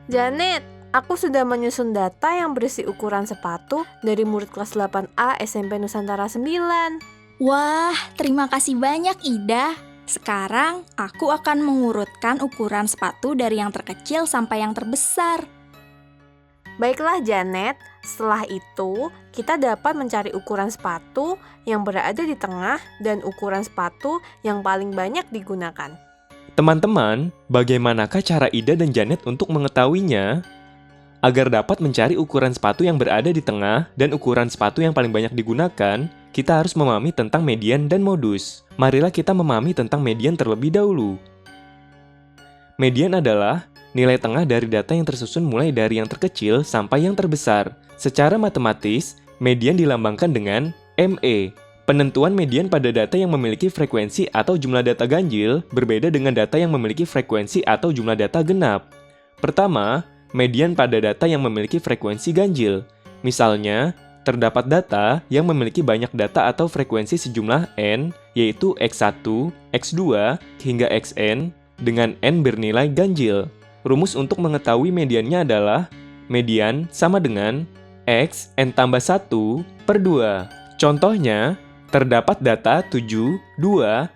Janet, aku sudah menyusun data yang berisi ukuran sepatu dari murid kelas 8A SMP Nusantara 9. Wah, terima kasih banyak Ida. Sekarang aku akan mengurutkan ukuran sepatu dari yang terkecil sampai yang terbesar. Baiklah Janet, setelah itu kita dapat mencari ukuran sepatu yang berada di tengah dan ukuran sepatu yang paling banyak digunakan. Teman-teman, bagaimanakah cara Ida dan Janet untuk mengetahuinya? Agar dapat mencari ukuran sepatu yang berada di tengah dan ukuran sepatu yang paling banyak digunakan, kita harus memahami tentang median dan modus. Marilah kita memahami tentang median terlebih dahulu. Median adalah nilai tengah dari data yang tersusun mulai dari yang terkecil sampai yang terbesar. Secara matematis, median dilambangkan dengan ME. Penentuan median pada data yang memiliki frekuensi atau jumlah data ganjil berbeda dengan data yang memiliki frekuensi atau jumlah data genap. Pertama, median pada data yang memiliki frekuensi ganjil. Misalnya, terdapat data yang memiliki banyak data atau frekuensi sejumlah n, yaitu x1, x2, hingga xn, dengan n bernilai ganjil. Rumus untuk mengetahui mediannya adalah median sama dengan x n tambah 1 per 2. Contohnya, terdapat data 7, 2, 4,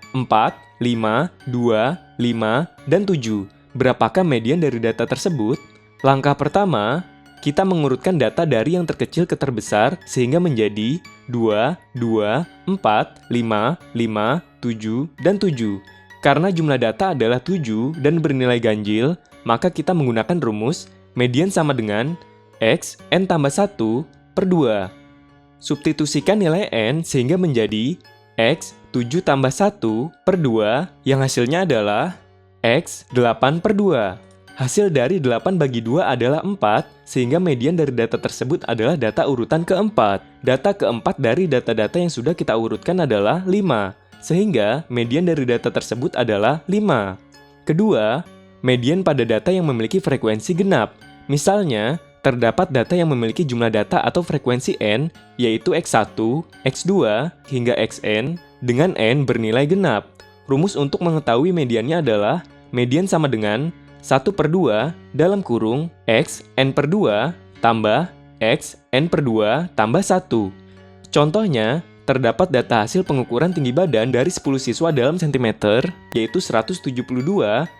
5, 2, 5, dan 7. Berapakah median dari data tersebut? Langkah pertama, kita mengurutkan data dari yang terkecil ke terbesar sehingga menjadi 2, 2, 4, 5, 5, 7, dan 7. Karena jumlah data adalah 7 dan bernilai ganjil, maka kita menggunakan rumus median sama dengan x n tambah 1 per 2. Substitusikan nilai n sehingga menjadi x 7 tambah 1 per 2 yang hasilnya adalah x 8 per 2. Hasil dari 8 bagi 2 adalah 4 sehingga median dari data tersebut adalah data urutan keempat. Data keempat dari data-data yang sudah kita urutkan adalah 5 sehingga median dari data tersebut adalah 5. Kedua, median pada data yang memiliki frekuensi genap. Misalnya, terdapat data yang memiliki jumlah data atau frekuensi n, yaitu x1, x2, hingga xn, dengan n bernilai genap. Rumus untuk mengetahui mediannya adalah median sama dengan 1 per 2 dalam kurung x n per 2 tambah x n per 2 tambah 1. Contohnya, terdapat data hasil pengukuran tinggi badan dari 10 siswa dalam cm, yaitu 172,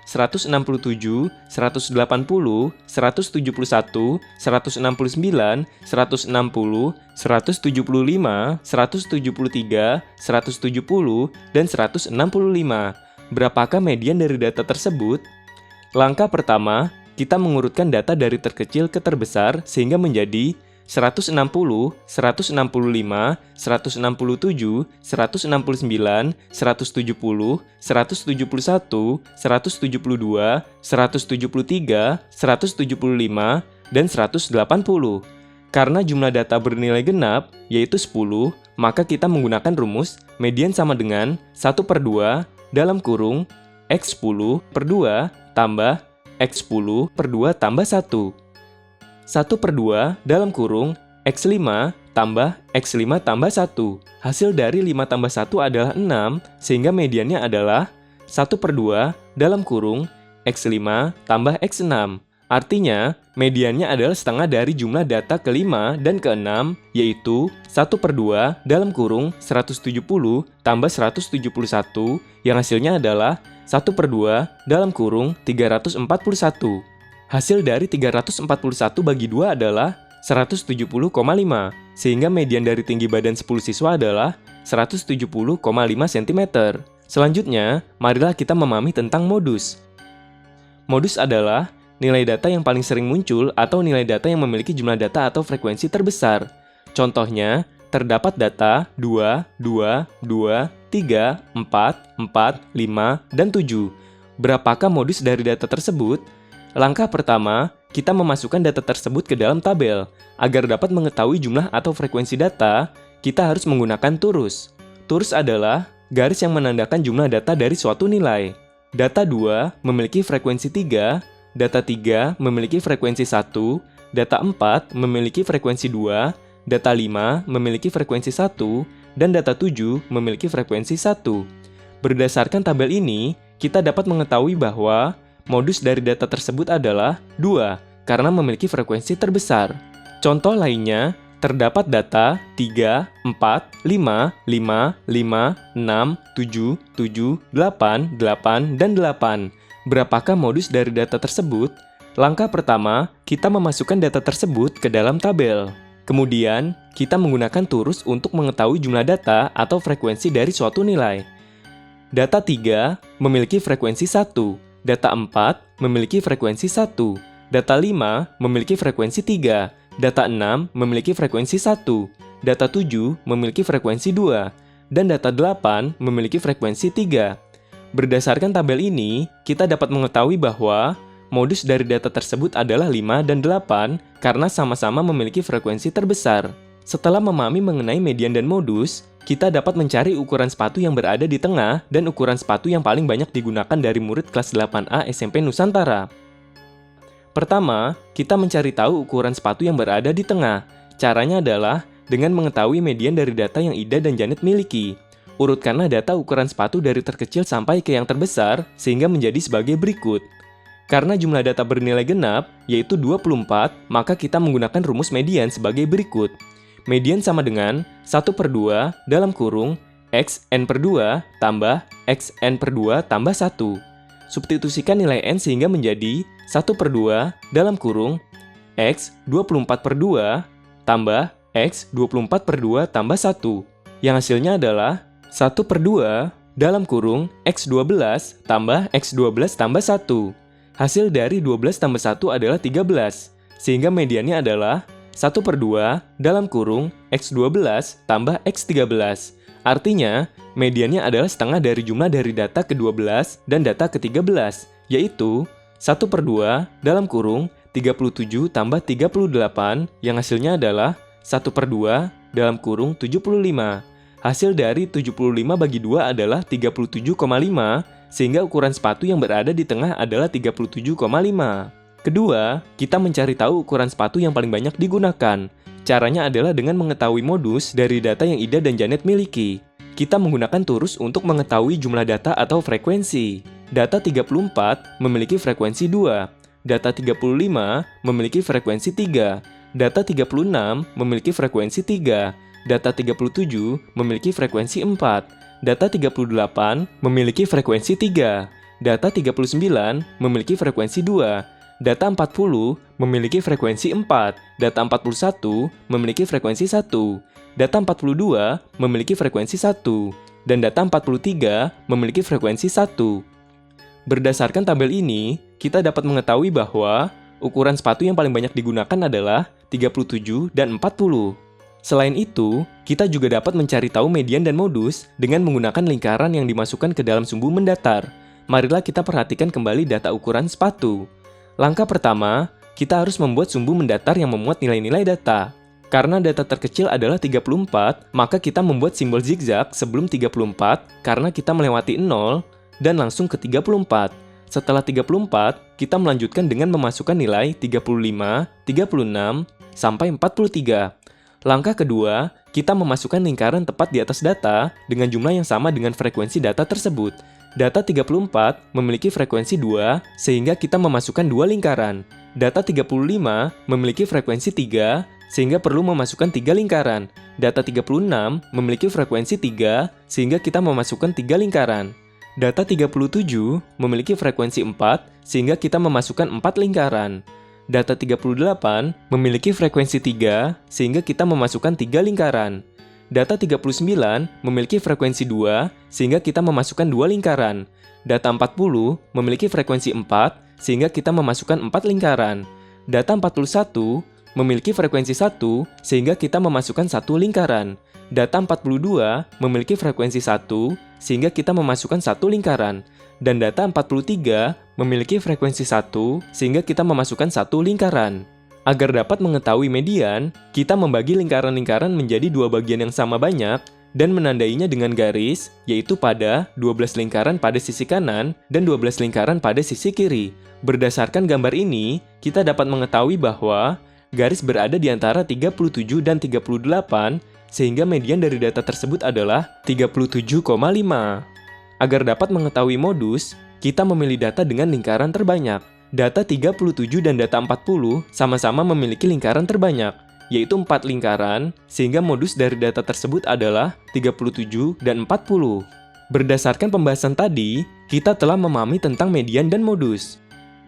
167, 180, 171, 169, 160, 175, 173, 170, dan 165. Berapakah median dari data tersebut? Langkah pertama, kita mengurutkan data dari terkecil ke terbesar sehingga menjadi 160, 165, 167, 169, 170, 171, 172, 173, 175, dan 180. Karena jumlah data bernilai genap, yaitu 10, maka kita menggunakan rumus median sama dengan 1 per 2 dalam kurung x10 per 2 tambah x10 per 2 tambah 1. 1 per 2 dalam kurung x5 tambah x5 tambah 1. Hasil dari 5 tambah 1 adalah 6, sehingga mediannya adalah 1 per 2 dalam kurung x5 tambah x6. Artinya, mediannya adalah setengah dari jumlah data ke-5 dan ke-6, yaitu 1 per 2 dalam kurung 170 tambah 171, yang hasilnya adalah 1 per 2 dalam kurung 341. Hasil dari 341 bagi 2 adalah 170,5, sehingga median dari tinggi badan 10 siswa adalah 170,5 cm. Selanjutnya, marilah kita memahami tentang modus. Modus adalah nilai data yang paling sering muncul atau nilai data yang memiliki jumlah data atau frekuensi terbesar. Contohnya, terdapat data 2, 2, 2, 3, 4, 4, 5, dan 7. Berapakah modus dari data tersebut? Langkah pertama, kita memasukkan data tersebut ke dalam tabel. Agar dapat mengetahui jumlah atau frekuensi data, kita harus menggunakan turus. Turus adalah garis yang menandakan jumlah data dari suatu nilai. Data 2 memiliki frekuensi 3, data 3 memiliki frekuensi 1, data 4 memiliki frekuensi 2, data 5 memiliki frekuensi 1, dan data 7 memiliki frekuensi 1. Berdasarkan tabel ini, kita dapat mengetahui bahwa modus dari data tersebut adalah 2, karena memiliki frekuensi terbesar. Contoh lainnya, terdapat data 3, 4, 5, 5, 5, 6, 7, 7, 8, 8, dan 8. Berapakah modus dari data tersebut? Langkah pertama, kita memasukkan data tersebut ke dalam tabel. Kemudian, kita menggunakan turus untuk mengetahui jumlah data atau frekuensi dari suatu nilai. Data 3 memiliki frekuensi 1, data 4 memiliki frekuensi 1, data 5 memiliki frekuensi 3, data 6 memiliki frekuensi 1, data 7 memiliki frekuensi 2, dan data 8 memiliki frekuensi 3. Berdasarkan tabel ini, kita dapat mengetahui bahwa modus dari data tersebut adalah 5 dan 8 karena sama-sama memiliki frekuensi terbesar. Setelah memahami mengenai median dan modus, kita dapat mencari ukuran sepatu yang berada di tengah dan ukuran sepatu yang paling banyak digunakan dari murid kelas 8A SMP Nusantara. Pertama, kita mencari tahu ukuran sepatu yang berada di tengah. Caranya adalah dengan mengetahui median dari data yang Ida dan Janet miliki. Urutkanlah data ukuran sepatu dari terkecil sampai ke yang terbesar, sehingga menjadi sebagai berikut. Karena jumlah data bernilai genap, yaitu 24, maka kita menggunakan rumus median sebagai berikut. Median sama dengan 1/2 dalam kurung xn/2 tambah xn/2 tambah 1. Substitusikan nilai n sehingga menjadi 1/2 dalam kurung x 24/2 tambah x 24/2 tambah 1. Yang hasilnya adalah 1/2 dalam kurung x12 tambah x12 tambah 1. Hasil dari 12 tambah 1 adalah 13, sehingga mediannya adalah 1/2 dalam kurung x12 tambah x13. Artinya, mediannya adalah setengah dari jumlah dari data ke-12 dan data ke-13, yaitu 1/2 dalam kurung 37 tambah 38, yang hasilnya adalah 1/2 dalam kurung 75. Hasil dari 75 bagi 2 adalah 37,5, sehingga ukuran sepatu yang berada di tengah adalah 37,5. Kedua, kita mencari tahu ukuran sepatu yang paling banyak digunakan. Caranya adalah dengan mengetahui modus dari data yang Ida dan Janet miliki. Kita menggunakan turus untuk mengetahui jumlah data atau frekuensi. Data 34 memiliki frekuensi 2, data 35 memiliki frekuensi 3, data 36 memiliki frekuensi 3, data 37 memiliki frekuensi 4, data 38 memiliki frekuensi 3, data 39 memiliki frekuensi 2, data 40 memiliki frekuensi 4, data 41 memiliki frekuensi 1, data 42 memiliki frekuensi 1, dan data 43 memiliki frekuensi 1. Berdasarkan tabel ini, kita dapat mengetahui bahwa ukuran sepatu yang paling banyak digunakan adalah 37 dan 40. Selain itu, kita juga dapat mencari tahu median dan modus dengan menggunakan lingkaran yang dimasukkan ke dalam sumbu mendatar. Marilah kita perhatikan kembali data ukuran sepatu. Langkah pertama, kita harus membuat sumbu mendatar yang memuat nilai-nilai data. Karena data terkecil adalah 34, maka kita membuat simbol zigzag sebelum 34 karena kita melewati 0 dan langsung ke 34. Setelah 34, kita melanjutkan dengan memasukkan nilai 35, 36, sampai 43. Langkah kedua, kita memasukkan lingkaran tepat di atas data dengan jumlah yang sama dengan frekuensi data tersebut. Data 34 memiliki frekuensi 2, sehingga kita memasukkan 2 lingkaran. Data 35 memiliki frekuensi 3, sehingga perlu memasukkan 3 lingkaran. Data 36 memiliki frekuensi 3, sehingga kita memasukkan 3 lingkaran. Data 37 memiliki frekuensi 4, sehingga kita memasukkan 4 lingkaran. Data 38 memiliki frekuensi 3, sehingga kita memasukkan 3 lingkaran. Data 39 memiliki frekuensi 2, sehingga kita memasukkan 2 lingkaran. Data 40 memiliki frekuensi 4, sehingga kita memasukkan 4 lingkaran. Data 41 memiliki frekuensi 1, sehingga kita memasukkan 1 lingkaran. Data 42 memiliki frekuensi 1, sehingga kita memasukkan 1 lingkaran. Dan data 43 memiliki frekuensi 1, sehingga kita memasukkan 1 lingkaran. Agar dapat mengetahui median, kita membagi lingkaran-lingkaran menjadi 2 bagian yang sama banyak dan menandainya dengan garis, yaitu pada 12 lingkaran pada sisi kanan dan 12 lingkaran pada sisi kiri. Berdasarkan gambar ini, kita dapat mengetahui bahwa garis berada di antara 37 dan 38, sehingga median dari data tersebut adalah 37,5. Agar dapat mengetahui modus, kita memilih data dengan lingkaran terbanyak. data 37 dan data 40 sama-sama memiliki lingkaran terbanyak, yaitu 4 lingkaran, sehingga modus dari data tersebut adalah 37 dan 40. Berdasarkan pembahasan tadi, kita telah memahami tentang median dan modus.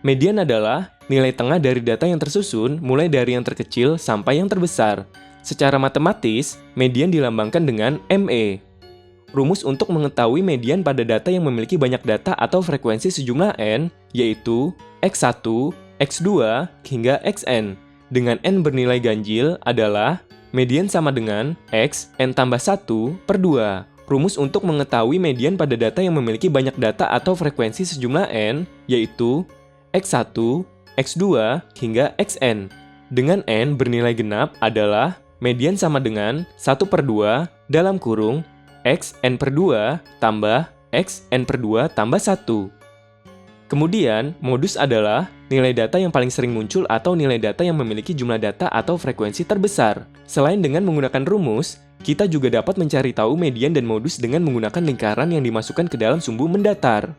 Median adalah nilai tengah dari data yang tersusun mulai dari yang terkecil sampai yang terbesar. Secara matematis, median dilambangkan dengan ME. Rumus untuk mengetahui median pada data yang memiliki banyak data atau frekuensi sejumlah N, yaitu X1, X2, hingga Xn. Dengan N bernilai ganjil adalah median sama dengan X, N tambah 1 per 2. Rumus untuk mengetahui median pada data yang memiliki banyak data atau frekuensi sejumlah N, yaitu X1, X2, hingga Xn. Dengan N bernilai genap adalah median sama dengan 1 per 2 dalam kurung Xn per 2 tambah Xn per 2 tambah 1. Kemudian, modus adalah nilai data yang paling sering muncul atau nilai data yang memiliki jumlah data atau frekuensi terbesar. Selain dengan menggunakan rumus, kita juga dapat mencari tahu median dan modus dengan menggunakan lingkaran yang dimasukkan ke dalam sumbu mendatar.